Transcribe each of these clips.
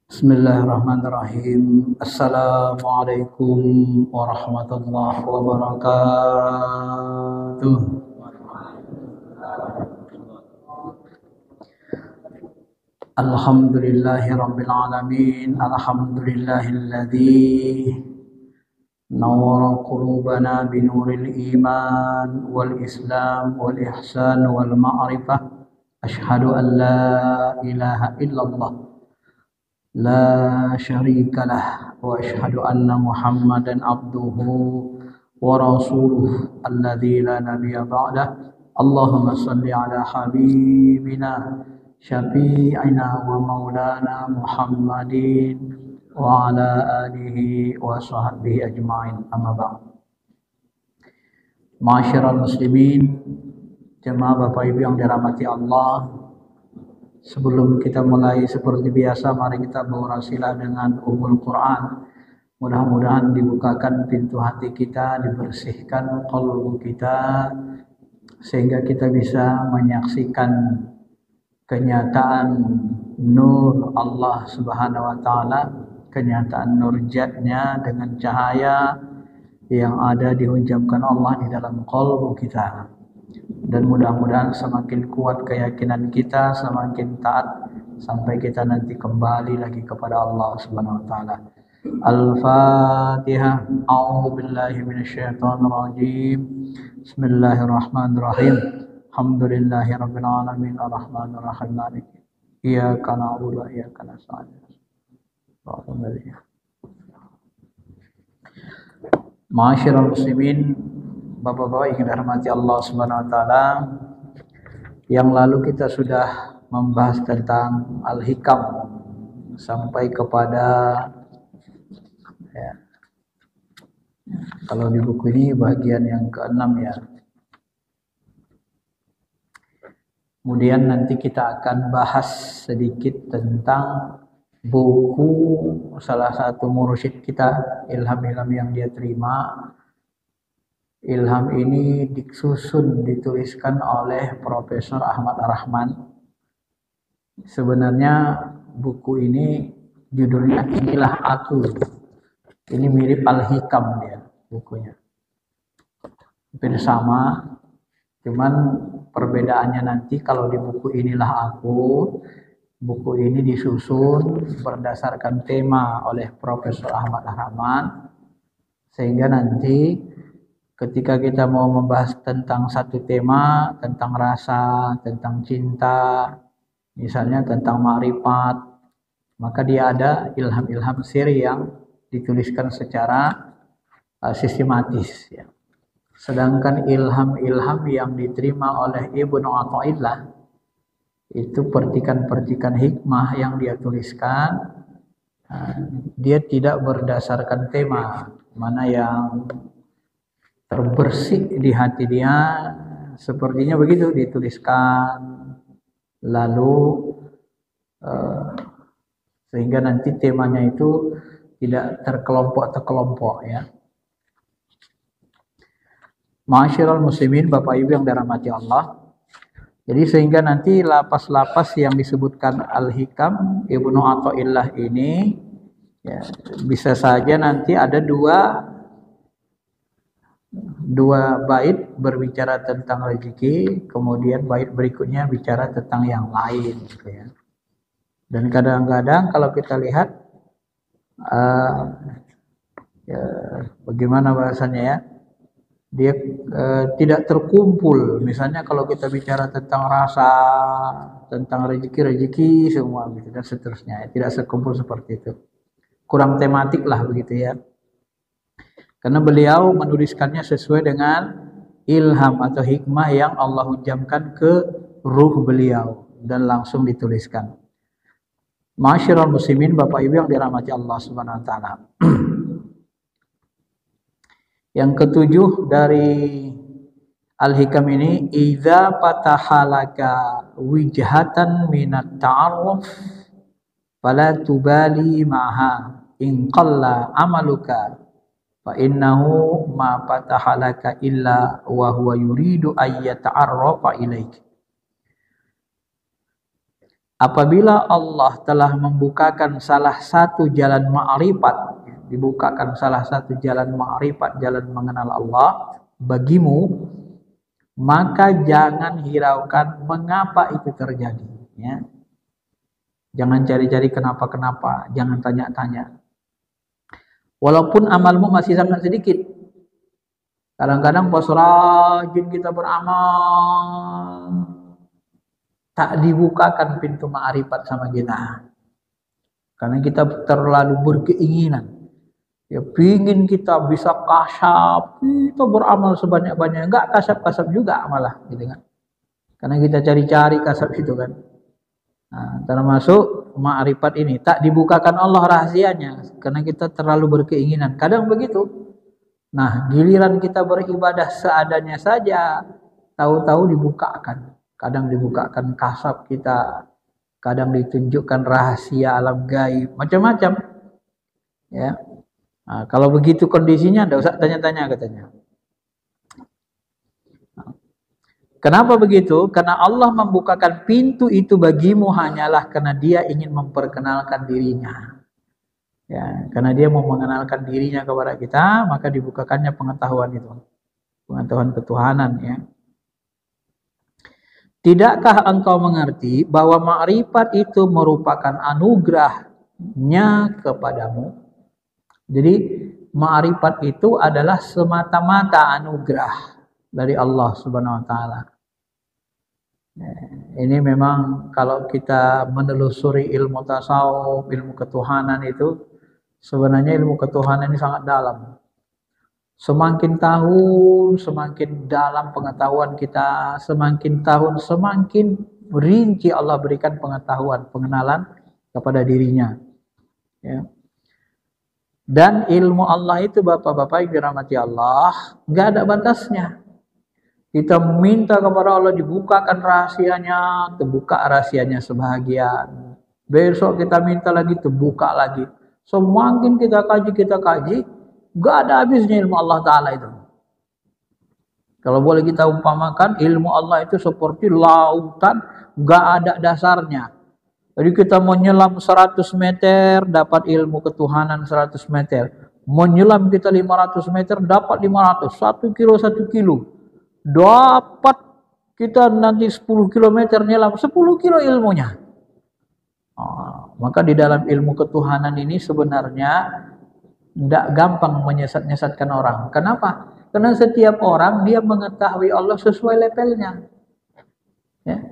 Bismillahirrahmanirrahim. Assalamualaikum warahmatullahi wabarakatuh. Alhamdulillahi rabbil alamin. Alhamdulillahilladzi nawwara qulubana binuril iman wal islam wal ihsan wal ma'rifah. Asyhadu an la ilaha illallah لا شريك له وأشهد أن محمدا عبده ورسوله الذي لا نبي بعده اللهم صل على حبيبنا شفيعنا ومولانا محمد وعلى آله وصحبه أجمعين أما بعد. Ma'asyiral muslimin, jemaah Bapak Ibu yang dirahmati Allah, sebelum kita mulai seperti biasa, mari kita berwasilah dengan Ummul Quran. Mudah-mudahan dibukakan pintu hati kita, dibersihkan qalbu kita, sehingga kita bisa menyaksikan kenyataan nur Allah Subhanahu wa taala, kenyataan nur Zat-Nya dengan cahaya yang ada dihujamkan Allah di dalam qalbu kita. Dan mudah-mudahan semakin kuat keyakinan kita, semakin taat sampai kita nanti kembali lagi kepada Allah Subhanahu wa taala. Al-Fatihah. A'udzu billahi minasyaitonir rajim. Bismillahirrahmanirrahim. Alhamdulillahirabbil alamin arrahmanir rahim maliki iyyaka na'budu wa iyyaka nasta'in. Ma'asyiral muslimin, Bapak-bapak yang dirahmati Allah Subhanahu wa taala, yang lalu kita sudah membahas tentang Al-Hikam sampai kepada ya, kalau di buku ini bagian yang ke-6 ya. Kemudian nanti kita akan bahas sedikit tentang buku salah satu mursyid kita, ilham-ilham yang dia terima. Ilham ini disusun, dituliskan oleh Profesor Ahmad Ar-Rahman. Sebenarnya buku ini judulnya Inilah Aku. Ini mirip Al-Hikam dia bukunya. Hampir sama, cuman perbedaannya nanti kalau di buku Inilah Aku, buku ini disusun berdasarkan tema oleh Profesor Ahmad Ar-Rahman, sehingga nanti ketika kita mau membahas tentang satu tema, tentang rasa, tentang cinta, misalnya tentang ma'rifat, maka dia ada ilham-ilham siri yang dituliskan secara sistematis. Ya. Sedangkan ilham-ilham yang diterima oleh Ibnu Athaillah, itu pertikan-pertikan hikmah yang dia tuliskan, dia tidak berdasarkan tema, mana yang terbersih di hati dia, sepertinya begitu dituliskan, lalu sehingga nanti temanya itu tidak terkelompok-terkelompok ya. Ma'asyiral muslimin, Bapak Ibu yang dirahmati Allah. Jadi sehingga nanti lapas-lapas yang disebutkan Al-Hikam Ibnu Athaillah ini ya, bisa saja nanti ada dua bait berbicara tentang rezeki, kemudian bait berikutnya bicara tentang yang lain gitu ya. Dan kadang-kadang kalau kita lihat ya, bagaimana bahasanya ya, dia tidak terkumpul. Misalnya kalau kita bicara tentang rasa, tentang rezeki semua gitu dan seterusnya ya, tidak terkumpul seperti itu. Kurang tematik lah begitu ya. Karena beliau menuliskannya sesuai dengan ilham atau hikmah yang Allah hujamkan ke ruh beliau dan langsung dituliskan. Ma'asyiral muslimin, Bapak Ibu yang dirahmati Allah Subhanahu wa taala. Yang ketujuh dari Al-Hikam ini, idza fatahalaka wijhatan minat ta'arruf fala tubali ma'ha in qalla amaluka fa innahu ma fatahalaka illa wa huwa yuridu ay yata'arrafa ilaik. Apabila Allah telah membukakan salah satu jalan ma'rifat, dibukakan salah satu jalan ma'rifat, jalan mengenal Allah bagimu, maka jangan hiraukan mengapa itu terjadi, ya. Jangan cari-cari kenapa-kenapa, jangan tanya-tanya. Walaupun amalmu masih sangat sedikit. Kadang-kadang pas rajin kita beramal, tak dibukakan pintu ma'rifat sama kita. Karena kita terlalu berkeinginan. Ya, pingin kita bisa kasab, kita beramal sebanyak-banyak. Enggak kasab-kasab juga malah, gitu kan. Karena kita cari-cari kasab itu kan. Nah, termasuk ma'rifat ini tak dibukakan Allah rahasianya karena kita terlalu berkeinginan. Kadang begitu. Nah, giliran kita beribadah seadanya saja, tahu-tahu dibukakan. Kadang dibukakan kasab kita, kadang ditunjukkan rahasia alam gaib, macam-macam. Ya. Nah, kalau begitu kondisinya, tidak usah tanya-tanya katanya. Kenapa begitu? Karena Allah membukakan pintu itu bagimu hanyalah karena Dia ingin memperkenalkan dirinya. Ya, karena Dia mau mengenalkan dirinya kepada kita, maka dibukakannya pengetahuan itu, pengetahuan ketuhanan. Ya. Tidakkah engkau mengerti bahwa ma'rifat itu merupakan anugerahnya kepadamu? Jadi ma'rifat itu adalah semata-mata anugerah dari Allah Subhanahu wa taala. Ini memang kalau kita menelusuri ilmu tasawuf, ilmu ketuhanan itu, sebenarnya ilmu ketuhanan ini sangat dalam. Semakin tahun, semakin dalam pengetahuan kita, semakin tahun, semakin rinci Allah berikan pengetahuan, pengenalan kepada dirinya. Ya. Dan ilmu Allah itu, Bapak-Bapak yang dirahmati Allah, nggak ada batasnya. Kita meminta kepada Allah dibukakan rahasianya, terbuka rahasianya sebahagian. Besok kita minta lagi, terbuka lagi. Semakin kita kaji, gak ada habisnya ilmu Allah Ta'ala itu. Kalau boleh kita umpamakan, ilmu Allah itu seperti lautan, gak ada dasarnya. Jadi kita menyelam 100 meter, dapat ilmu ketuhanan 100 meter. Menyelam kita 500 meter, dapat 500. 1 kilo, 1 kilo. Dapat kita nanti 10 kilometer nyelam, 10 kilo ilmunya. Maka di dalam ilmu ketuhanan ini sebenarnya tidak gampang menyesat-nyesatkan orang. Kenapa? Karena setiap orang dia mengetahui Allah sesuai levelnya. Ya.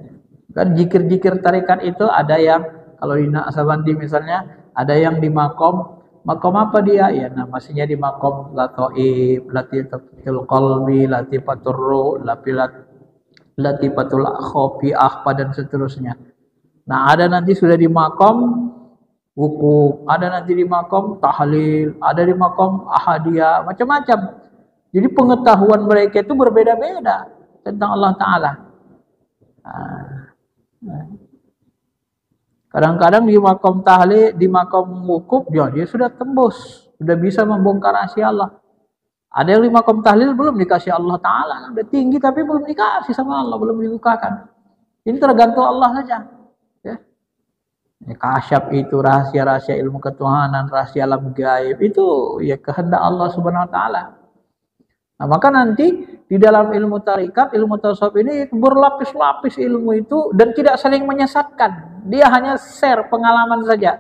Kan jikir-jikir tarikat itu ada yang, kalau di Naqsabandi misalnya, ada yang di makom apa dia? Ya namanya di makom latoib, latifatul qalbi, latifatul ruh, latifatul khofi, akhfa dan seterusnya. Nah, ada nanti sudah di makom wukuf, ada nanti di makom tahlil, ada di makom ahadiyah, macam-macam. Jadi pengetahuan mereka itu berbeda-beda tentang Allah Ta'ala. Kadang-kadang di makom tahlil, di makom wukuf, dia sudah tembus, sudah bisa membongkar rahasia Allah. Ada yang di makom tahlil belum dikasih Allah Ta'ala, udah tinggi tapi belum dikasih sama Allah, belum dibukakan. Ini tergantung Allah saja. Kasyaf itu rahasia-rahasia ilmu ketuhanan, rahasia alam gaib itu ya kehendak Allah Subhanahu wa taala. Nah, maka nanti di dalam ilmu tarikat, ilmu tasawuf ini berlapis-lapis ilmu itu dan tidak saling menyesatkan. Dia hanya share pengalaman saja.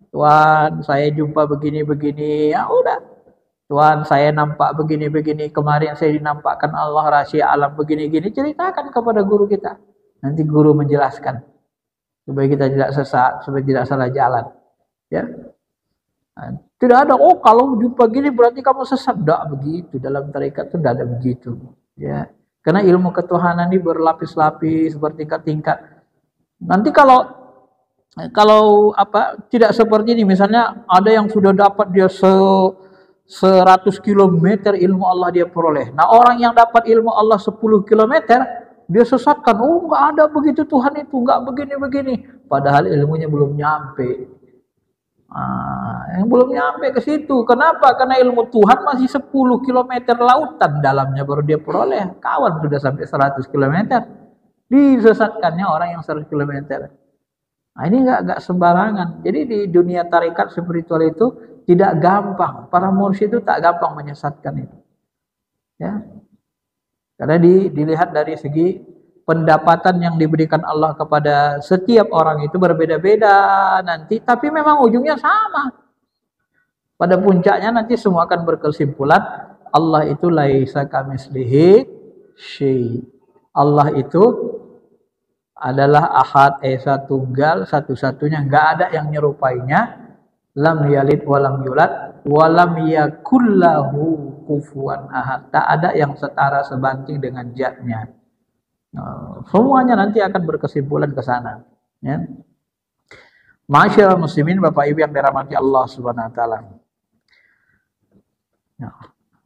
Tuhan, saya jumpa begini-begini, ya udah. Tuhan, saya nampak begini-begini, kemarin saya dinampakkan Allah rahasia alam begini-gini, ceritakan kepada guru kita. Nanti guru menjelaskan. Supaya kita tidak sesat, supaya tidak salah jalan. Ya. Nah, tidak ada, oh kalau jumpa gini berarti kamu sesat. Tidak begitu, dalam tarekat itu tidak ada begitu. Ya. Karena ilmu ketuhanan ini berlapis-lapis, bertingkat-tingkat. Nanti kalau tidak seperti ini, misalnya ada yang sudah dapat dia 100 km ilmu Allah dia peroleh. Nah, orang yang dapat ilmu Allah 10 km, dia sesatkan, oh nggak ada begitu Tuhan itu, nggak begini-begini. Padahal ilmunya belum nyampe. Yang belum nyampe ke situ. Kenapa? Karena ilmu Tuhan masih 10 km lautan dalamnya baru dia peroleh. Kawan sudah sampai 100 km. Disesatkannya orang yang 100 km. Nah, ini nggak sembarangan. Jadi di dunia tarekat spiritual itu tidak gampang. Para mursyid itu tak gampang menyesatkan itu. Ya. Karena dilihat dari segi pendapatan yang diberikan Allah kepada setiap orang itu berbeda-beda nanti, tapi memang ujungnya sama. Pada puncaknya nanti semua akan berkesimpulan Allah itu laisa kamitslihi syai'. Allah itu adalah ahad, esa, tunggal, satu-satunya, nggak ada yang nyerupainya. Lam yalid walam yulad walam yakul lahu kufuwan ahad. Tak ada yang setara sebanding dengan zatnya. Semuanya nanti akan berkesimpulan ke sana. Ya. Masyaallah muslimin, Bapak Ibu yang dirahmati Allah Subhanahu wa taala. Ya.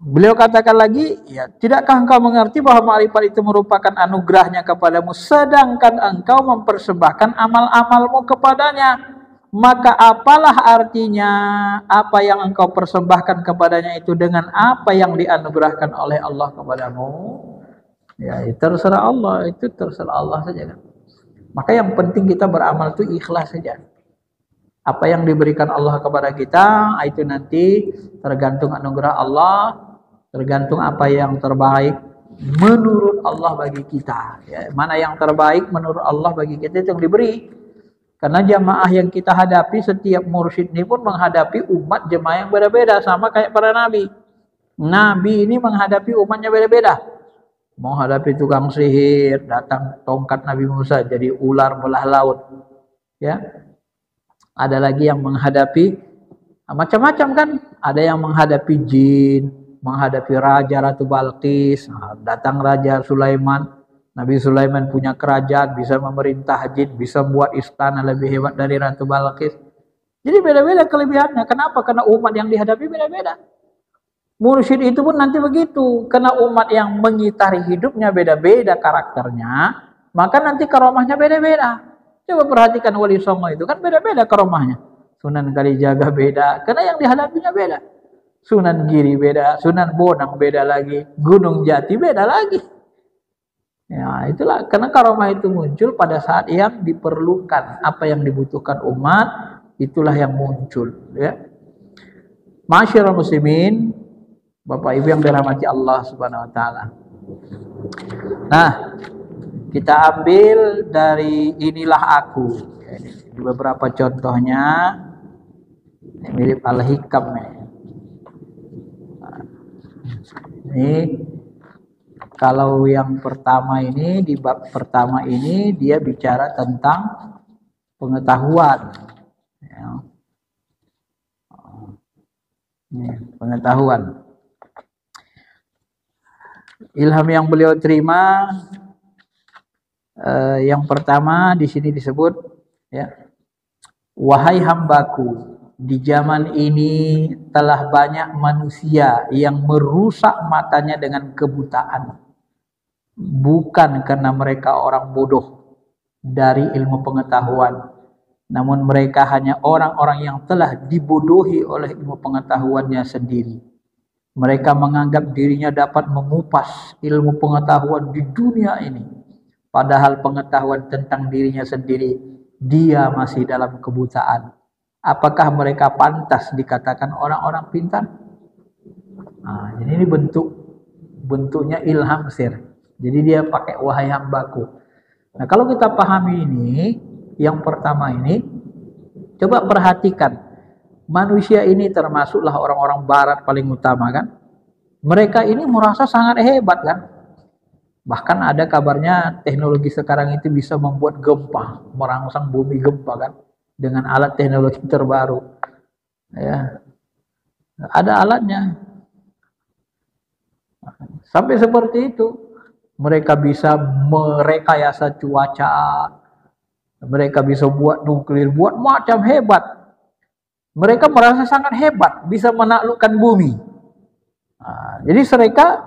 Beliau katakan lagi, ya, tidakkah engkau mengerti bahwa ma'rifat itu merupakan anugerahnya kepadamu, sedangkan engkau mempersembahkan amal-amalmu kepadanya? Maka apalah artinya apa yang engkau persembahkan kepadanya itu dengan apa yang dianugerahkan oleh Allah kepadamu? Ya, itu terserah Allah, itu terserah Allah saja kan. Maka yang penting kita beramal itu ikhlas saja. Apa yang diberikan Allah kepada kita, itu nanti tergantung anugerah Allah, tergantung apa yang terbaik menurut Allah bagi kita. Ya, mana yang terbaik menurut Allah bagi kita itu yang diberi. Karena jamaah yang kita hadapi, setiap mursyid ini pun menghadapi umat jemaah yang beda-beda, sama kayak para nabi. Nabi ini menghadapi umatnya beda-beda. Menghadapi tukang sihir, datang tongkat Nabi Musa jadi ular belah laut. Ya. Ada lagi yang menghadapi macam-macam kan, ada yang menghadapi jin, menghadapi raja Ratu Balqis. Datang Raja Sulaiman, Nabi Sulaiman punya kerajaan, bisa memerintah jin, bisa buat istana lebih hebat dari Ratu Balqis. Jadi beda-beda kelebihannya. Kenapa? Karena umat yang dihadapi beda-beda. Mursyid itu pun nanti begitu, karena umat yang mengitari hidupnya beda-beda karakternya, maka nanti karomahnya beda-beda. Coba perhatikan Wali Songo itu kan beda-beda karomahnya. Sunan Kalijaga beda, karena yang dihadapinya beda. Sunan Giri beda, Sunan Bonang beda lagi, Gunung Jati beda lagi. Ya, itulah karena karomah itu muncul pada saat yang diperlukan, apa yang dibutuhkan umat, itulah yang muncul, ya. Masyaallah muslimin, Bapak Ibu yang dirahmati Allah Subhanahu wa taala. Nah, kita ambil dari inilah aku. Di beberapa contohnya mirip Al-Hikam nih. Ini kalau yang pertama ini, di bab pertama ini dia bicara tentang pengetahuan. Ya. Ini pengetahuan. Ilham yang beliau terima, yang pertama di sini disebut, ya, wahai hambaku, di zaman ini telah banyak manusia yang merusak matanya dengan kebutaan, bukan karena mereka orang bodoh dari ilmu pengetahuan, namun mereka hanya orang-orang yang telah dibodohi oleh ilmu pengetahuannya sendiri. Mereka menganggap dirinya dapat mengupas ilmu pengetahuan di dunia ini, padahal pengetahuan tentang dirinya sendiri, dia masih dalam kebutaan. Apakah mereka pantas dikatakan orang-orang pintar? Nah, jadi ini bentuknya ilham sir. Jadi dia pakai wahai hambaku. Nah, kalau kita pahami ini, yang pertama ini, coba perhatikan. Manusia ini termasuklah orang-orang barat paling utama kan. Mereka ini merasa sangat hebat kan. Bahkan ada kabarnya teknologi sekarang itu bisa membuat gempa, merangsang bumi gempa kan, dengan alat teknologi terbaru. Ya. Ada alatnya. Sampai seperti itu. Mereka bisa merekayasa cuaca. Mereka bisa buat nuklir, buat macam hebat. Mereka merasa sangat hebat, bisa menaklukkan bumi. Nah, jadi mereka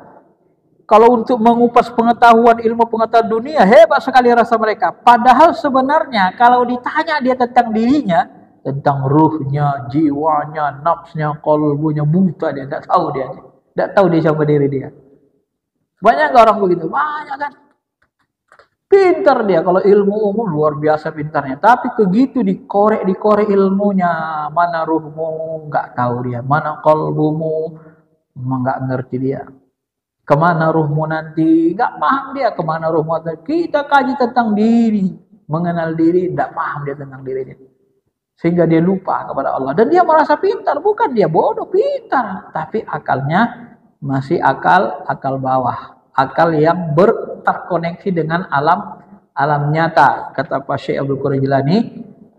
kalau untuk mengupas pengetahuan, ilmu pengetahuan dunia, hebat sekali rasa mereka. Padahal sebenarnya kalau ditanya dia tentang dirinya, tentang ruhnya, jiwanya, nafsnya, kolbunya, buta dia, tidak tahu dia. Tidak tahu dia siapa diri dia. Banyak gak orang begitu? Banyak kan? Pintar dia, kalau ilmu umum luar biasa pintarnya. Tapi begitu dikorek ilmunya, mana ruhmu nggak tahu dia, mana kolbumu nggak ngerti dia. Kemana ruhmu nanti nggak paham dia, kemana ruhmu nanti. Kita kaji tentang diri, mengenal diri, nggak paham dia tentang dirinya. Sehingga dia lupa kepada Allah. Dan dia merasa pintar, bukan dia bodoh, pintar. Tapi akalnya masih akal bawah. Akal yang terkoneksi dengan alam nyata. Kata Pak Syekh Abdul Qadir Jilani,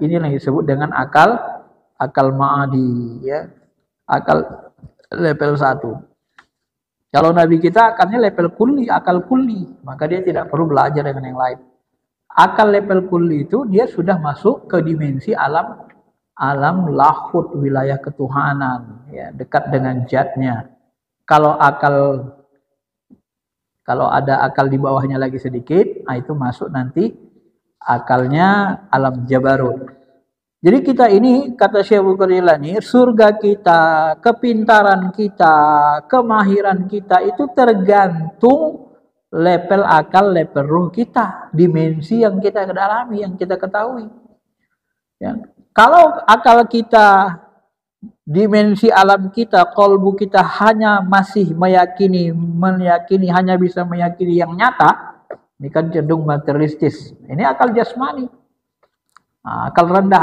ini yang disebut dengan akal ma'adi, ya. Akal level 1. Kalau Nabi kita akalnya level kulli, akal kulli, maka dia tidak perlu belajar dengan yang lain. Akal level kulli itu dia sudah masuk ke dimensi alam lahut, wilayah ketuhanan, ya, dekat dengan zatnya. Kalau ada akal di bawahnya lagi sedikit, itu masuk nanti akalnya alam jabarut. Jadi kita ini, kata Syekh Abdul Qadir Jilani, surga kita, kepintaran kita, kemahiran kita itu tergantung level akal, level ruh kita, dimensi yang kita dalami, yang kita ketahui. Ya. Kalau akal kita, dimensi alam kita, kolbu kita hanya masih meyakini, hanya bisa meyakini yang nyata, ini kan cenderung materialistis. Ini akal jasmani, akal rendah,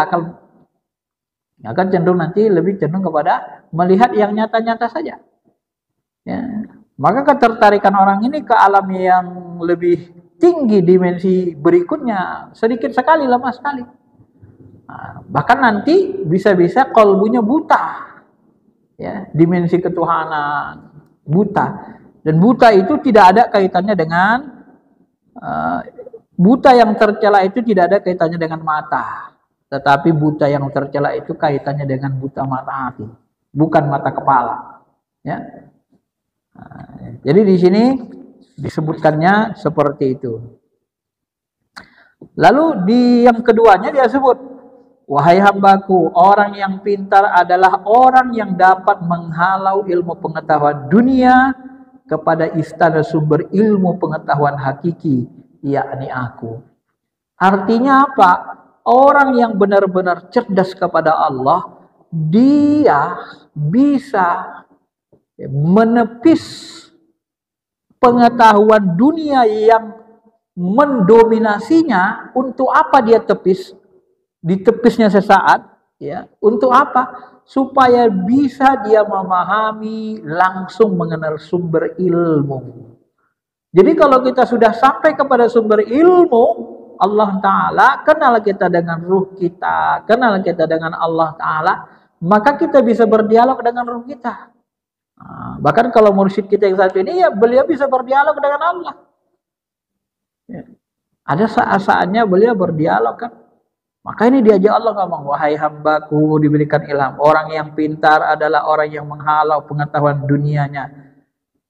akan cenderung nanti lebih cenderung kepada melihat yang nyata-nyata saja. Ya. Maka ketertarikan orang ini ke alam yang lebih tinggi, dimensi berikutnya sedikit sekali, lemah sekali. Bahkan nanti bisa-bisa kolbunya buta, ya, dimensi ketuhanan buta. Dan buta itu tidak ada kaitannya dengan buta yang tercela itu tidak ada kaitannya dengan mata, tetapi buta yang tercela itu kaitannya dengan buta mata hati, bukan mata kepala, ya. Jadi di sini disebutkannya seperti itu. Lalu di yang keduanya dia sebut, wahai hambaku, orang yang pintar adalah orang yang dapat menghalau ilmu pengetahuan dunia kepada istana sumber ilmu pengetahuan hakiki, yakni aku. Artinya apa? Orang yang benar-benar cerdas kepada Allah, dia bisa menepis pengetahuan dunia yang mendominasinya. Untuk apa dia tepis? Ditepisnya sesaat, ya. Untuk apa? Supaya bisa dia memahami, langsung mengenal sumber ilmu. Jadi kalau kita sudah sampai kepada sumber ilmu Allah Ta'ala, kenal kita dengan ruh kita, kenal kita dengan Allah Ta'ala, maka kita bisa berdialog dengan ruh kita. Bahkan kalau mursyid kita yang satu ini, ya beliau bisa berdialog dengan Allah, ya. Ada saat-saatnya beliau berdialog, kan. Maka ini diajak Allah ngomong, wahai hambaku, diberikan ilham. Orang yang pintar adalah orang yang menghalau pengetahuan dunianya.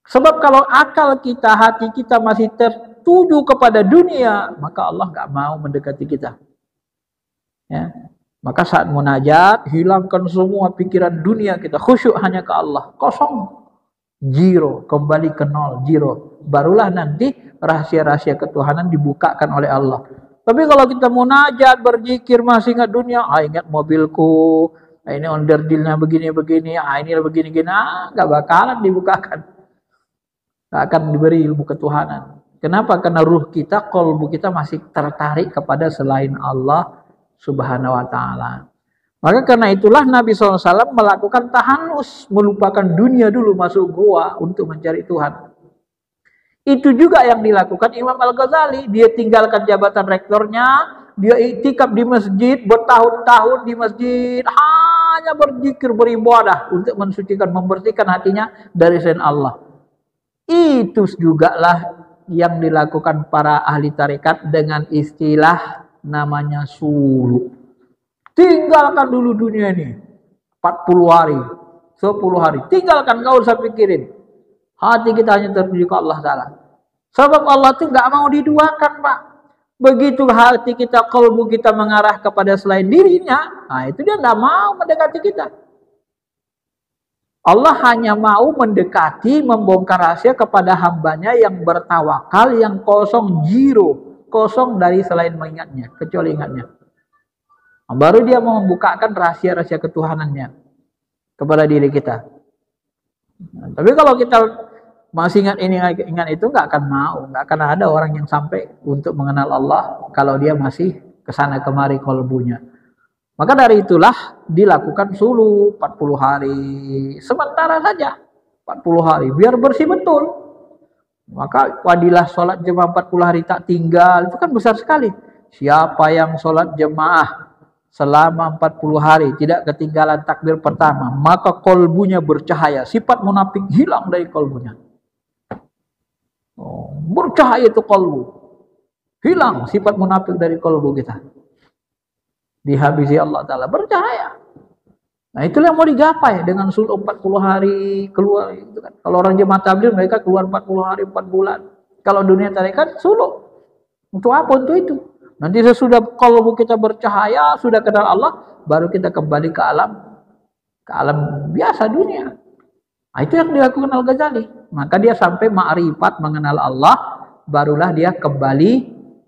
Sebab kalau akal kita, hati kita masih tertuju kepada dunia, maka Allah nggak mau mendekati kita. Ya. Maka saat munajat, hilangkan semua pikiran dunia kita, khusyuk hanya ke Allah, kosong, zero, kembali ke nol, zero. Barulah nanti rahasia-rahasia ketuhanan dibukakan oleh Allah. Tapi kalau kita munajat, berzikir, masih ingat dunia, ingat mobilku, ini onderdilnya begini-begini, ini begini-gini, nggak bakalan dibukakan. Nggak akan diberi ilmu ketuhanan. Kenapa? Karena ruh kita, kolbu kita masih tertarik kepada selain Allah Subhanahu wa Ta'ala. Maka karena itulah Nabi SAW melakukan tahanus, melupakan dunia dulu, masuk gua untuk mencari Tuhan. Itu juga yang dilakukan Imam Al-Ghazali. Dia tinggalkan jabatan rektornya, dia iktikaf di masjid, bertahun-tahun di masjid, hanya berzikir, beribadah untuk mensucikan, membersihkan hatinya dari selain Allah. Itu juga lah yang dilakukan para ahli tarekat dengan istilah namanya suluk. Tinggalkan dulu dunia ini 40 hari, 10 hari, tinggalkan, gak usah pikirin. Hati kita hanya tertuju ke Allah Ta'ala. Sebab Allah itu nggak mau diduakan, Pak. Begitu hati kita, kalbu kita mengarah kepada selain dirinya, itu dia nggak mau mendekati kita. Allah hanya mau mendekati, membongkar rahasia kepada hambanya yang bertawakal, yang kosong, zero. kosong dari selain mengingatnya, kecuali ingatnya. Nah, baru dia mau membukakan rahasia-rahasia ketuhanannya kepada diri kita. Nah, tapi kalau kita masih ingat ini, ingat itu, nggak akan mau, nggak akan ada orang yang sampai untuk mengenal Allah kalau dia masih kesana kemari kolbunya. Maka dari itulah dilakukan sulu 40 hari, sementara saja 40 hari, biar bersih betul. Maka wadilah sholat jemaah 40 hari tak tinggal, itu kan besar sekali. Siapa yang sholat jemaah selama 40 hari tidak ketinggalan takbir pertama, maka kolbunya bercahaya, sifat munafik hilang dari kolbunya. Bercahaya itu kolbu, hilang sifat munafik dari kolbu kita, dihabisi Allah Ta'ala, bercahaya. Nah itulah yang mau digapai dengan sulh 40 hari keluar itu kan. Kalau orang jemaah tabligh mereka keluar 40 hari 4 bulan. Kalau dunia tarekat sulh. Untuk apa? Untuk itu. Nanti sesudah kalbu kita bercahaya, sudah kenal Allah, baru kita kembali ke alam biasa dunia. Nah, itu yang dilakukan Al-Ghazali. Maka dia sampai ma'rifat mengenal Allah, barulah dia kembali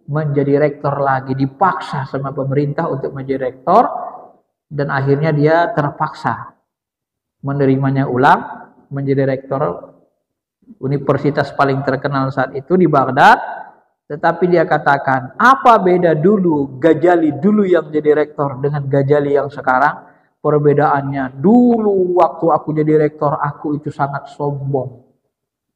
menjadi rektor lagi, dipaksa sama pemerintah untuk menjadi rektor, dan akhirnya dia terpaksa menerimanya ulang menjadi rektor universitas paling terkenal saat itu di Baghdad. Tetapi dia katakan, apa beda dulu Ghazali dulu yang jadi rektor dengan Ghazali yang sekarang? Perbedaannya, dulu waktu aku jadi rektor aku itu sangat sombong.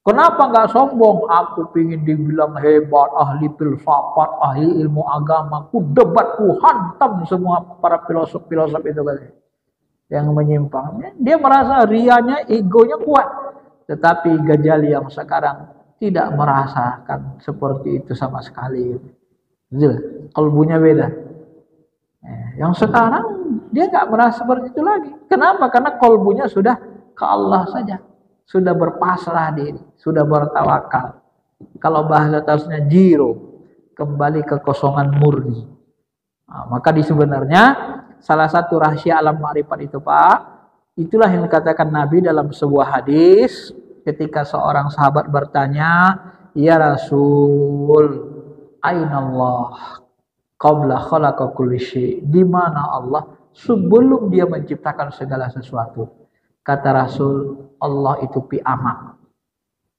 Kenapa nggak sombong? Aku pingin dibilang hebat, ahli filsafat, ahli ilmu agama. Ku debat, ku hantam semua para filosof-filosof itu kan, yang menyimpang. Dia merasa rianya, egonya kuat. Tetapi Ghazali yang sekarang tidak merasakan seperti itu sama sekali. Kalbunya beda. Yang sekarang dia nggak merasa seperti itu lagi. Kenapa? Karena kalbunya sudah ke Allah saja. Sudah berpasrah diri, sudah bertawakal. Kalau bahasa tasnya jiro, kembali ke kosongan murni. Nah, maka sebenarnya salah satu rahasia alam ma'rifat itu Pak, itulah yang dikatakan Nabi dalam sebuah hadis ketika seorang sahabat bertanya, "Ya Rasul, aina Allah qabla khalaqa kulli syai?" Di mana Allah sebelum dia menciptakan segala sesuatu? Kata Rasul, Allah itu pi amak.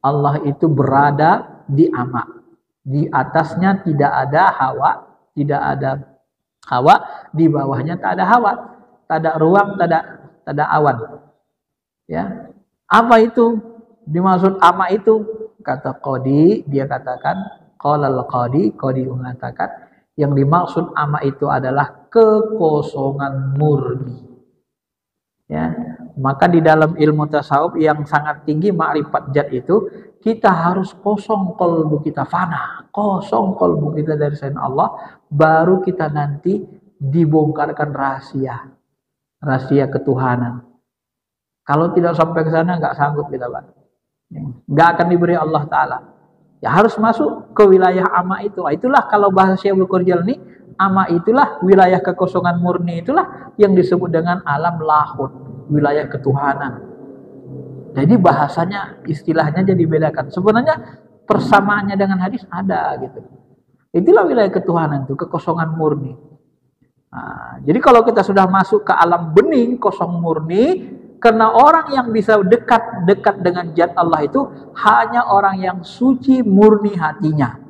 Allah itu berada di amak. Di atasnya tidak ada hawa, tidak ada hawa, di bawahnya tak ada hawa, tak ada ruang, tak ada awan. Ya. Apa itu? Dimaksud amak itu? Kata Qadi, dia katakan, qalal Qadi mengatakan, yang dimaksud amak itu adalah kekosongan murni. Ya, maka di dalam ilmu tasawuf yang sangat tinggi ma'rifat zat itu, kita harus kosong kalbu kita, fana, kosong kalbu kita dari selain Allah, baru kita nanti dibongkarkan rahasia ketuhanan. Kalau tidak sampai ke sana nggak sanggup kita Pak, nggak akan diberi Allah Ta'ala. Ya harus masuk ke wilayah ama itu. Itulah kalau bahasa Syekhul Qarjalani, ama itulah wilayah kekosongan murni, itulah yang disebut dengan alam lahut, wilayah ketuhanan. Jadi bahasanya, istilahnya jadi bedakan. Sebenarnya persamaannya dengan hadis ada gitu. Itulah wilayah ketuhanan itu, kekosongan murni. Nah, jadi kalau kita sudah masuk ke alam bening, kosong murni, karena orang yang bisa dekat dengan zat Allah itu hanya orang yang suci murni hatinya.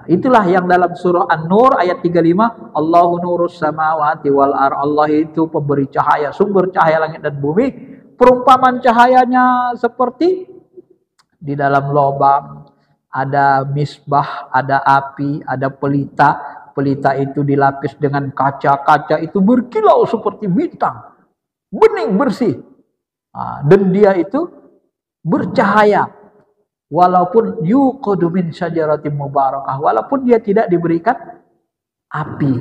Itulah yang dalam surah An-Nur ayat 35, Allahu nurus samawati wal ar. Allah itu pemberi cahaya, sumber cahaya langit dan bumi. Perumpamaan cahayanya seperti di dalam lubang ada misbah, ada api, ada pelita. Pelita itu dilapis dengan kaca. Kaca itu berkilau seperti bintang, bening bersih. Dan dia itu bercahaya. Walaupun yuqadu min syajaratin mubarakah, walaupun dia tidak diberikan api,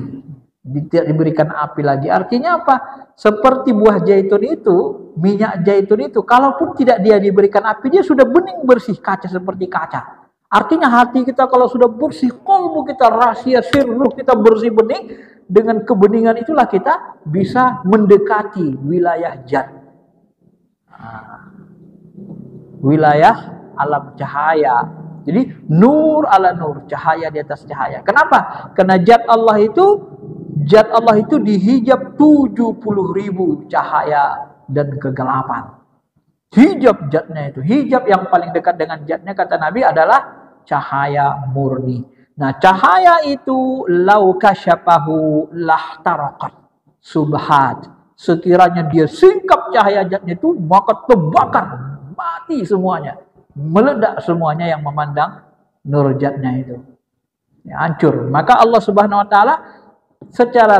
tidak diberikan api lagi. Artinya apa? Seperti buah zaitun itu, minyak zaitun itu, kalaupun tidak dia diberikan api, dia sudah bening bersih, kaca seperti kaca. Artinya hati kita kalau sudah bersih, kalbu kita, rahasia sirruh kita bersih bening, dengan kebeningan itulah kita bisa mendekati wilayah zat, wilayah alam cahaya, Jadi nur ala nur, cahaya di atas cahaya. Kenapa? Karena zat Allah itu dihijab 70.000 cahaya dan kegelapan. Hijab zatnya itu, hijab yang paling dekat dengan zatnya kata Nabi adalah cahaya murni. Nah, cahaya itu lau kasyafahu lahtaraqat subhat. Sekiranya dia singkap cahaya zatnya itu, maka terbakar, mati semuanya. Meledak semuanya yang memandang nur zatnya itu. Ya, hancur. Maka Allah Subhanahu wa taala secara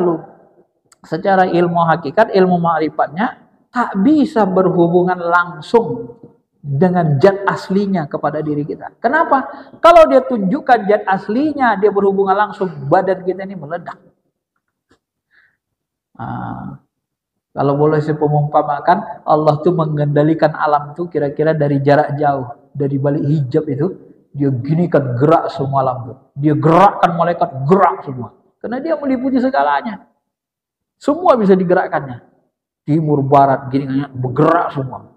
ilmu hakikat, ilmu ma'rifatnya tak bisa berhubungan langsung dengan zat aslinya kepada diri kita. Kenapa? Kalau dia tunjukkan zat aslinya, dia berhubungan langsung, badan kita ini meledak. Kalau boleh saya pemumpamakan, Allah tuh mengendalikan alam tuh kira-kira dari jarak jauh, dari balik hijab itu, dia gini kan gerak semua alam tuh. Dia gerakkan malaikat, gerak semua. Karena dia meliputi segalanya. Semua bisa digerakkannya. Timur, barat, gini bergerak semua.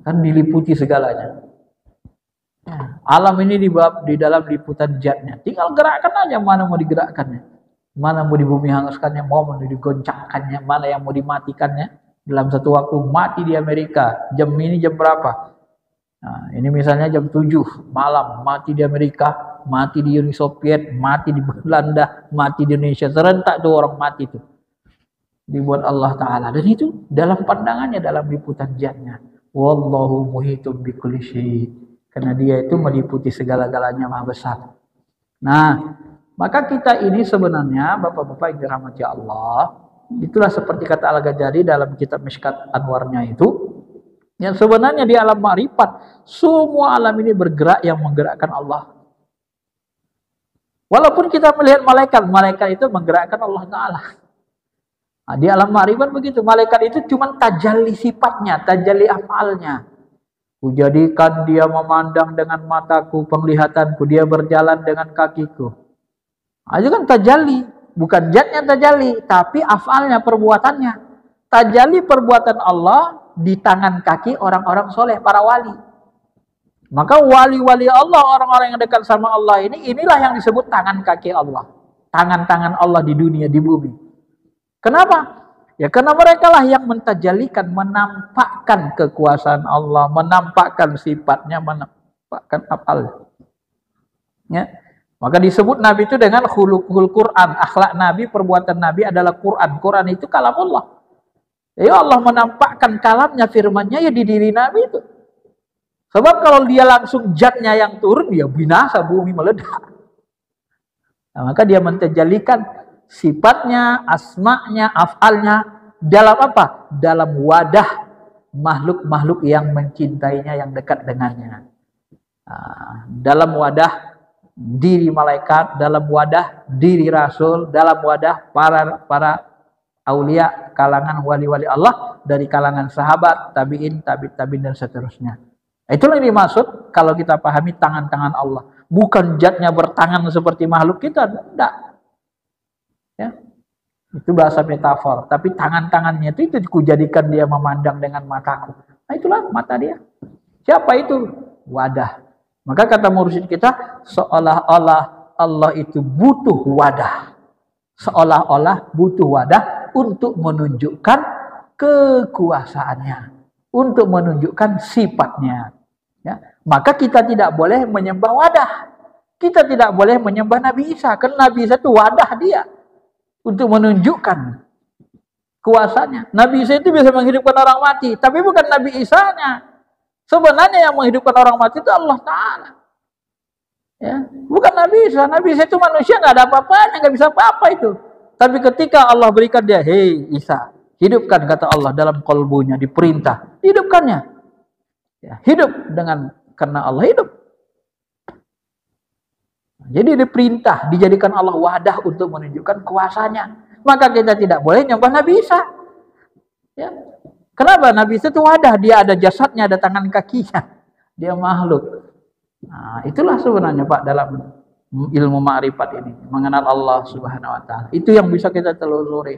Kan diliputi segalanya. Alam ini di dalam liputan zatnya. Tinggal gerakkan aja mana mau digerakkannya. Mana mau di bumi hanguskannya, mau digoncangkannya, mana yang mau dimatikannya. Dalam satu waktu mati di Amerika. Jam ini jam berapa? Nah, ini misalnya jam 7 malam, mati di Amerika, mati di Uni Soviet, mati di Belanda, mati di Indonesia. Serentak tuh orang mati tuh. Dibuat Allah Ta'ala. Dan itu dalam pandangannya, dalam liputan zatnya. Wallahu muhitum bikulli syai'. Karena dia itu meliputi segala-galanya, maha besar. Nah, maka kita ini sebenarnya, Bapak-bapak yang dirahmati Allah, itulah seperti kata Al-Ghazali dalam kitab Mishkat Anwarnya itu, yang sebenarnya di alam ma'rifat, semua alam ini bergerak yang menggerakkan Allah. Walaupun kita melihat malaikat itu menggerakkan Allah Ta'ala. Nah, di alam ma'rifat begitu, malaikat itu cuma tajalli sifatnya, tajalli afalnya. Kujadikan dia memandang dengan mataku, penglihatanku, dia berjalan dengan kakiku. Nah, itu kan tajalli, bukan zatnya tajalli, tapi afalnya, perbuatannya. Tajalli perbuatan Allah di tangan kaki orang-orang soleh, para wali. Maka wali-wali Allah, orang-orang yang dekat sama Allah inilah yang disebut tangan kaki Allah. Tangan-tangan Allah di dunia, di bumi. Kenapa? Ya karena mereka lah yang mentajalikan, menampakkan kekuasaan Allah, menampakkan sifatnya, menampakkan afalnya. Ya. Maka disebut Nabi itu dengan khuluqul Quran. Akhlak Nabi, perbuatan Nabi adalah Quran. Quran itu kalam Allah. Ya Allah menampakkan kalamnya, firmannya ya di diri Nabi itu. Sebab kalau dia langsung zatnya yang turun, ya binasa, bumi meledak. Nah, maka dia mentajalikan sifatnya, asma'nya, af'alnya dalam apa? Dalam wadah makhluk-makhluk yang mencintainya, yang dekat dengannya. Dalam wadah diri malaikat, dalam wadah diri rasul, dalam wadah para aulia, kalangan wali-wali Allah, dari kalangan sahabat, tabi'in, tabi'in dan seterusnya. Itulah yang dimaksud kalau kita pahami tangan-tangan Allah. Bukan zatnya bertangan seperti makhluk kita, tidak. Ya, itu bahasa metafor. Tapi tangan-tangannya itu kujadikan dia memandang dengan mataku. Nah itulah mata dia. Siapa itu? Wadah. Maka kata mursyid kita, seolah-olah Allah itu butuh wadah. Seolah-olah butuh wadah untuk menunjukkan kekuasaannya, untuk menunjukkan sifatnya. Ya, maka kita tidak boleh menyembah wadah. Kita tidak boleh menyembah Nabi Isa. Karena Nabi Isa itu wadah dia. Untuk menunjukkan kuasanya. Nabi Isa itu bisa menghidupkan orang mati. Tapi bukan Nabi Isa-nya. Sebenarnya yang menghidupkan orang mati itu Allah Ta'ala. Ya, bukan Nabi Isa. Nabi Isa itu manusia, nggak ada apa-apanya, nggak bisa apa-apa itu. Tapi ketika Allah berikan dia, hei Isa, hidupkan, kata Allah dalam kalbunya, diperintah. Hidupkannya. Ya, hidup karena Allah hidup. Jadi diperintah, dijadikan Allah wadah untuk menunjukkan kuasanya. Maka kita tidak boleh nyembah Nabi Isa. Ya. Kenapa? Nabi Isa itu wadah, dia ada jasadnya, ada tangan kakinya. Dia makhluk. Nah, itulah sebenarnya Pak dalam ilmu ma'rifat ini, mengenal Allah Subhanahu wa taala. Itu yang bisa kita telusuri,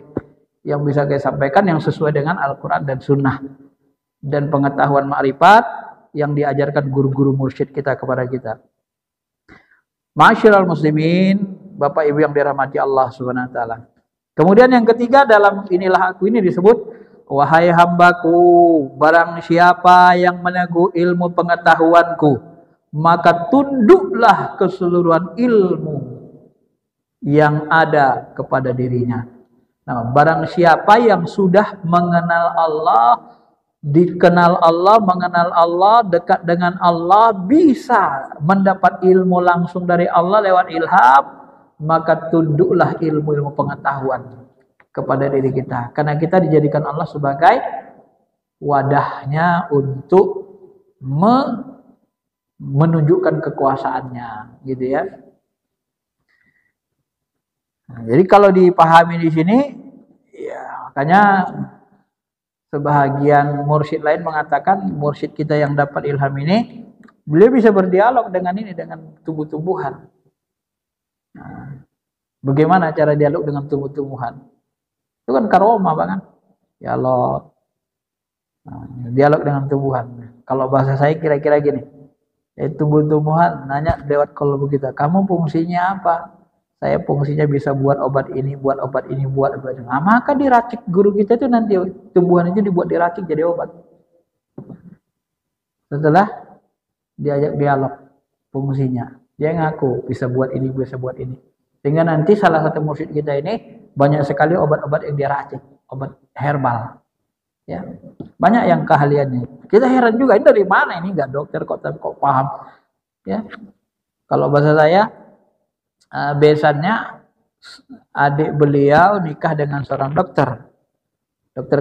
yang bisa kita sampaikan yang sesuai dengan Al-Qur'an dan Sunnah. Dan pengetahuan ma'rifat yang diajarkan guru-guru mursyid kita kepada kita. Ma'asyiral muslimin, Bapak Ibu yang dirahmati Allah Subhanahu wa taala. Kemudian yang ketiga dalam inilah aku ini disebut, wahai hambaku, barang siapa yang meneguh ilmu pengetahuanku, maka tunduklah keseluruhan ilmu yang ada kepada dirinya. Nah, barang siapa yang sudah mengenal Allah, dikenal Allah, mengenal Allah, dekat dengan Allah, bisa mendapat ilmu langsung dari Allah lewat ilham, maka tunduklah ilmu-ilmu pengetahuan kepada diri kita. Karena kita dijadikan Allah sebagai wadahnya untuk menunjukkan kekuasaannya, gitu ya. Nah, jadi kalau dipahami di sini, ya makanya sebahagian mursyid lain mengatakan mursyid kita yang dapat ilham ini, beliau bisa berdialog dengan ini, dengan tumbuh-tumbuhan. Nah, bagaimana cara dialog dengan tumbuh-tumbuhan? Itu kan karomah, kan? Ya Allah, nah, dialog dengan tumbuhan. Kalau bahasa saya kira-kira gini, tumbuh-tumbuhan nanya lewat kolbu kita, kamu fungsinya apa? Saya fungsinya bisa buat obat ini, buat obat ini, buat obat ini. Nah, maka diracik guru kita itu nanti tumbuhan itu dibuat diracik jadi obat. Setelah diajak dialog fungsinya, dia ngaku bisa buat ini, bisa buat ini. Sehingga nanti salah satu mursyid kita ini banyak sekali obat-obat yang dia racik, obat herbal. Ya, banyak yang keahliannya. Kita heran juga, ini dari mana ini, nggak dokter kok tapi kok paham. Ya, kalau bahasa saya, besannya adik beliau nikah dengan seorang dokter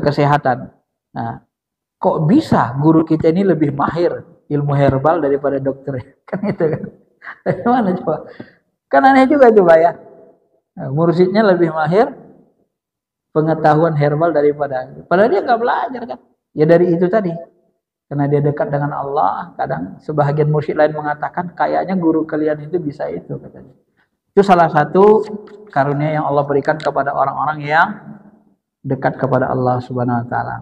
kesehatan. Nah, kok bisa guru kita ini lebih mahir ilmu herbal daripada dokter? Kan itu kan. Bagaimana coba? Kan aneh juga coba ya. Nah, mursyidnya lebih mahir pengetahuan herbal daripada, padahal dia nggak belajar kan. Ya dari itu tadi. Karena dia dekat dengan Allah, kadang sebahagian mursyid lain mengatakan kayaknya guru kalian itu bisa itu katanya. Itu salah satu karunia yang Allah berikan kepada orang-orang yang dekat kepada Allah Subhanahu wa taala.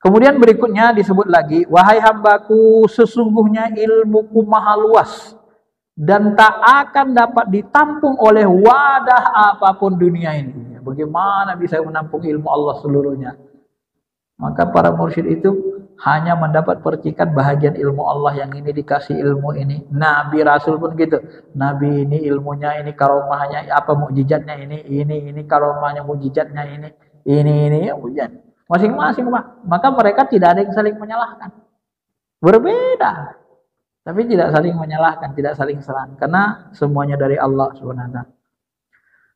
Kemudian berikutnya disebut lagi, wahai hambaku, sesungguhnya ilmuku maha luas dan tak akan dapat ditampung oleh wadah apapun dunia ini. Bagaimana bisa menampung ilmu Allah seluruhnya? Maka para mursyid itu hanya mendapat percikan bahagian ilmu Allah, yang ini dikasih ilmu ini. Nabi Rasul pun gitu. Nabi ini ilmunya ini, karomahnya apa, mukjizatnya ini karomahnya, mukjizatnya ini ya mukjizat. Masing-masing, Pak. Maka mereka tidak ada yang saling menyalahkan. Berbeda. Tapi tidak saling menyalahkan, tidak saling serang. Karena semuanya dari Allah SWT.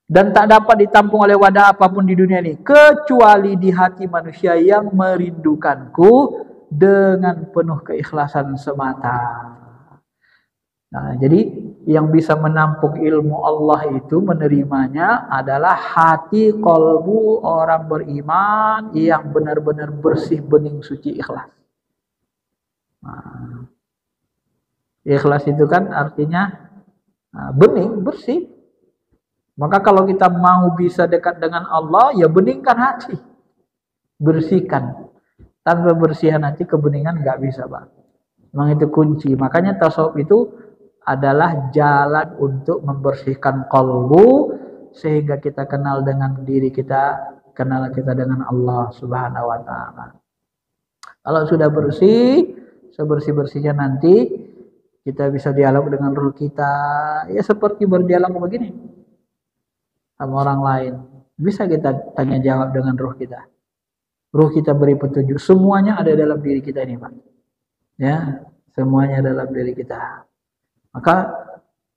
Dan tak dapat ditampung oleh wadah apapun di dunia ini, kecuali di hati manusia yang merindukanku dengan penuh keikhlasan semata. Nah, jadi yang bisa menampung ilmu Allah itu, menerimanya adalah hati kolbu orang beriman yang benar-benar bersih, bening, suci, ikhlas. Nah, ikhlas itu kan artinya bening, bersih. Maka kalau kita mau bisa dekat dengan Allah, ya beningkan hati. Bersihkan. Tanpa bersihan hati, kebeningan nggak bisa, Pak. Memang itu kunci. Makanya tasawuf itu adalah jalan untuk membersihkan qalbu, sehingga kita kenal dengan diri kita, kenal kita dengan Allah Subhanahu wa taala. Kalau sudah bersih, sebersih-bersihnya nanti kita bisa dialog dengan ruh kita. Ya seperti berdialog begini sama orang lain. Bisa kita tanya jawab dengan ruh kita. Ruh kita beri petunjuk. Semuanya ada dalam diri kita ini, Pak. Ya, semuanya dalam diri kita. Maka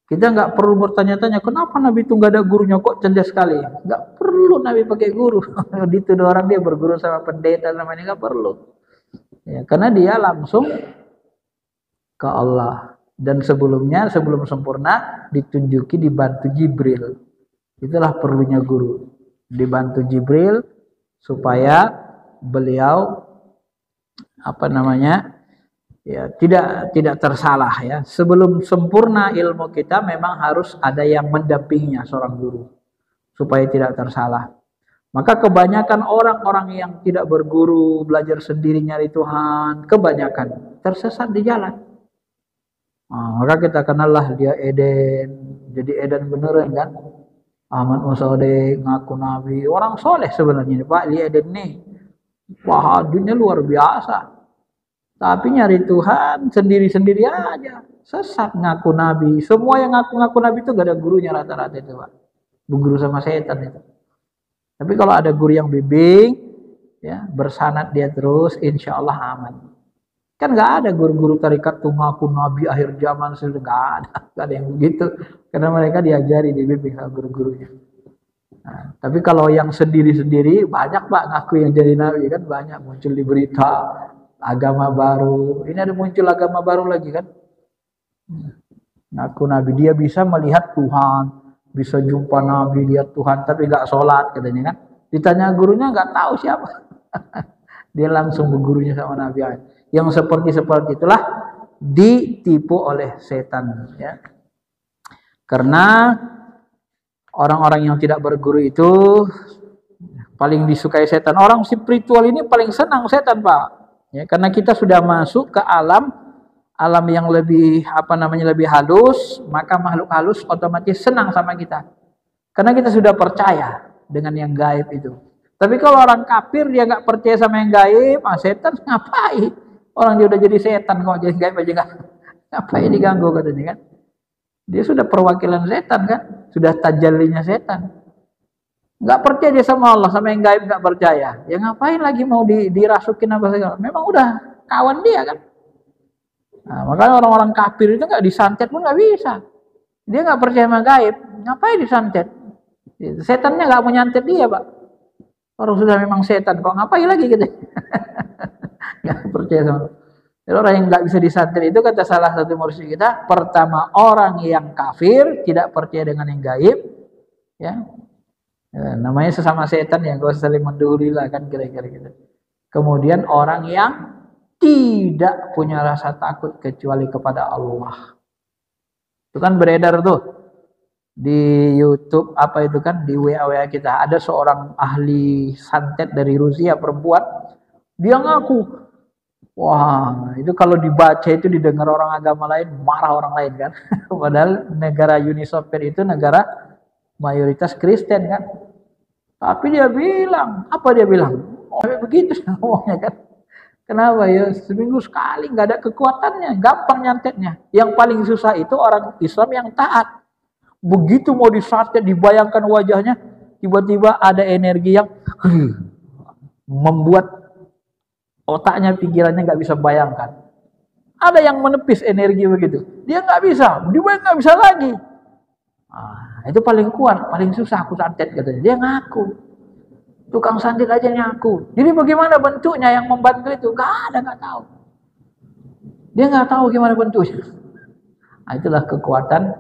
kita nggak perlu bertanya-tanya, kenapa Nabi itu nggak ada gurunya kok cerdas sekali? Nggak perlu Nabi pakai guru. Dituduh orang dia berguru sama pendeta sama ini, nggak perlu. Ya, karena dia langsung ke Allah. Dan sebelumnya, sebelum sempurna, ditunjuki, dibantu Jibril. Itulah perlunya guru, dibantu Jibril supaya beliau ya tidak tersalah ya. Sebelum sempurna ilmu kita memang harus ada yang mendampinginya, seorang guru, supaya tidak tersalah. Maka kebanyakan orang-orang yang tidak berguru, belajar sendiri nyari Tuhan, kebanyakan tersesat di jalan. Maka kita kenallah dia Eden, jadi Eden beneran kan. Ahmad Musode ngaku nabi, orang soleh sebenarnya ini Pak, dia Eden nih. Wah, dunia luar biasa. Tapi nyari Tuhan sendiri-sendiri aja. Sesat ngaku nabi. Semua yang ngaku-ngaku nabi itu gak ada gurunya rata-rata itu Pak. Berguru sama setan itu. Tapi kalau ada guru yang bimbing, ya bersanad dia terus, insya Allah aman. Kan gak ada guru-guru tarikat tuh ngaku nabi akhir zaman, sudah gak ada yang begitu. Karena mereka diajari, dibimbing sama guru-gurunya. Nah, tapi kalau yang sendiri-sendiri banyak Pak ngaku yang jadi nabi kan, banyak muncul di berita agama baru. Ini ada muncul agama baru lagi kan. Ngaku nabi, dia bisa melihat Tuhan, bisa jumpa nabi, lihat Tuhan, tapi gak sholat katanya kan. Ditanya gurunya gak tahu siapa. Dia langsung bergurunya sama nabi. Yang seperti itulah ditipu oleh setan ya. Karena orang-orang yang tidak berguru itu paling disukai setan. Orang spiritual ini paling senang setan Pak. Ya, karena kita sudah masuk ke alam yang lebih lebih halus, maka makhluk halus otomatis senang sama kita. Karena kita sudah percaya dengan yang gaib itu. Tapi kalau orang kafir dia nggak percaya sama yang gaib, setan ngapain? Orang dia udah jadi setan kok jadi gaib aja nggak. Ngapain diganggu katanya kan? Dia sudah perwakilan setan kan? Sudah tajallinya setan. Nggak percaya dia sama Allah, sama yang gaib nggak percaya. Ya ngapain lagi mau dirasukin apa segala? Memang udah kawan dia kan. Nah, makanya orang-orang kafir itu nggak disantet pun nggak bisa. Dia nggak percaya sama gaib, ngapain disantet? Setannya nggak mau nyantet dia Pak. Orang sudah memang setan, kok ngapain lagi gitu? Nggak percaya sama. Jadi orang yang nggak bisa disantet itu kata salah satu mursyid kita, pertama orang yang kafir tidak percaya dengan yang gaib, ya. Ya, namanya sesama setan ya, gak usah saling mendahului lah kan kira-kira gitu. Kemudian orang yang tidak punya rasa takut kecuali kepada Allah. Itu kan beredar tuh di YouTube apa itu kan di WA kita, ada seorang ahli santet dari Rusia perempuan, dia ngaku, wah itu kalau dibaca itu didengar orang agama lain, marah orang lain kan. Padahal negara Uni Soviet itu negara mayoritas Kristen kan. Tapi dia bilang, apa dia bilang? Oh, begitu ngomongnya kan. Kenapa ya? Seminggu sekali nggak ada kekuatannya, gampang nyantetnya. Yang paling susah itu orang Islam yang taat. Begitu mau disantet, dibayangkan wajahnya, tiba-tiba ada energi yang membuat otaknya, pikirannya nggak bisa bayangkan. Ada yang menepis energi begitu, dia nggak bisa, dibayang nggak bisa lagi. Itu paling kuat, paling susah aku santet katanya. Dia ngaku. Tukang santet aja ngaku. Jadi bagaimana bentuknya yang membantu itu? Gak ada, nggak tahu. Dia nggak tahu gimana bentuknya. Itulah kekuatan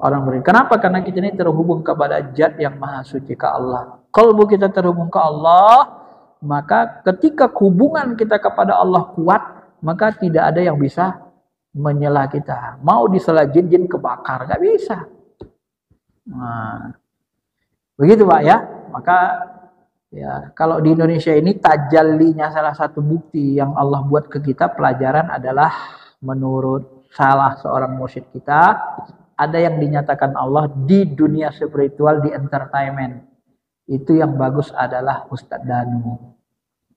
orang beriman. Kenapa? Karena kita ini terhubung kepada Zat yang Maha Suci, ke Allah. Kalbu kita terhubung ke Allah, maka ketika hubungan kita kepada Allah kuat, maka tidak ada yang bisa menyela kita. Mau disela jin kebakar, nggak bisa. Nah, begitu Pak ya. Maka ya kalau di Indonesia ini tajallinya salah satu bukti yang Allah buat ke kita pelajaran adalah menurut salah seorang mursyid kita, ada yang dinyatakan Allah di dunia spiritual, di entertainment. Itu yang bagus adalah Ustadz Danu.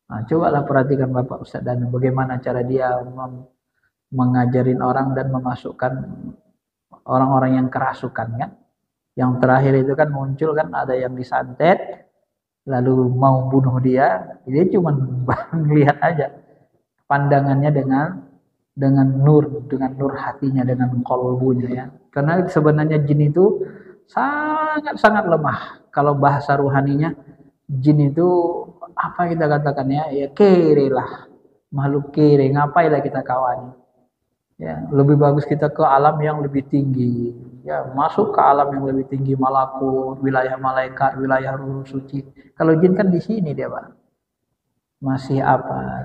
Nah, cobalah perhatikan Bapak Ustadz Danu bagaimana cara dia mengajarin orang dan memasukkan orang-orang yang kerasukan kan. Yang terakhir itu kan muncul kan ada yang disantet lalu mau bunuh dia cuma melihat aja pandangannya dengan nur hatinya, dengan qalbunya ya. Karena sebenarnya jin itu sangat lemah. Kalau bahasa ruhaninya jin itu apa kita katakan ya kere lah, makhluk kere, ngapailah kita kawani. Ya, lebih bagus kita ke alam yang lebih tinggi. Ya, masuk ke alam yang lebih tinggi, malakut, wilayah malaikat, wilayah ruh suci. Kalau jin kan di sini dia, Pak. Masih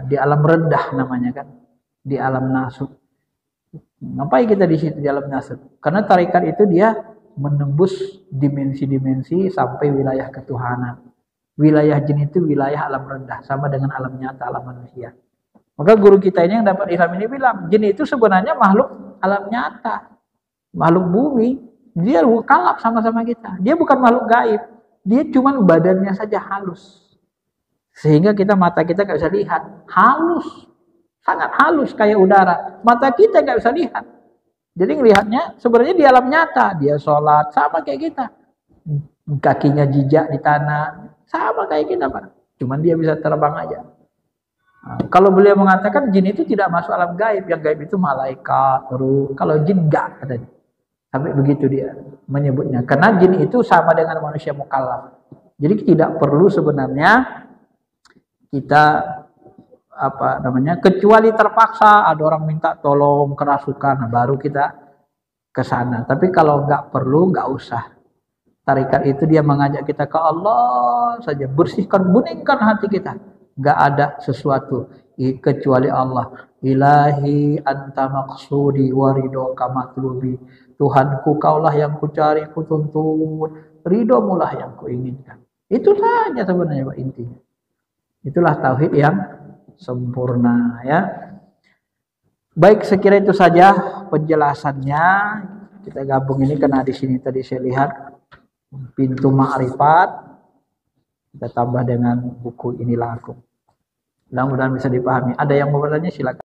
di alam rendah namanya kan. Di alam nasut. Ngapain kita di situ di alam nasut? Karena tarikat itu dia menembus dimensi-dimensi sampai wilayah ketuhanan. Wilayah jin itu wilayah alam rendah, sama dengan alam nyata, alam manusia. Maka guru kita ini yang dapat ilham ini bilang, jin itu sebenarnya makhluk alam nyata, makhluk bumi. Dia kalap sama-sama kita. Dia bukan makhluk gaib. Dia cuma badannya saja halus. Sehingga mata kita nggak bisa lihat. Halus. Sangat halus kayak udara. Mata kita nggak bisa lihat. Jadi ngelihatnya sebenarnya di alam nyata. Dia sholat sama kayak kita. Kakinya jijak di tanah. Sama kayak kita, Pak. Cuman dia bisa terbang aja. Nah, kalau beliau mengatakan jin itu tidak masuk alam gaib, yang gaib itu malaikat, ruh. Kalau jin enggak katanya. Sampai begitu dia menyebutnya. Karena jin itu sama dengan manusia mukallaf. Jadi tidak perlu sebenarnya kita kecuali terpaksa ada orang minta tolong kerasukan, nah baru kita ke sana. Tapi kalau enggak perlu, enggak usah. Tarikat itu dia mengajak kita ke Allah saja, bersihkan, buningkan hati kita. Gak ada sesuatu kecuali Allah. Ilahi anta maqsudi wa ridhoka matlubi. Tuhanku, kaulah yang kucari, kutuntut, ridhomu lah yang kuinginkan. Itu saja sebenarnya Pak, intinya. Itulah tauhid yang sempurna, ya. Baik, sekira itu saja penjelasannya. Kita gabung ini karena di sini tadi saya lihat pintu ma'rifat. Kita tambah dengan buku Inilah Aku. Mudah-mudahan bisa dipahami. Ada yang mau bertanya silakan.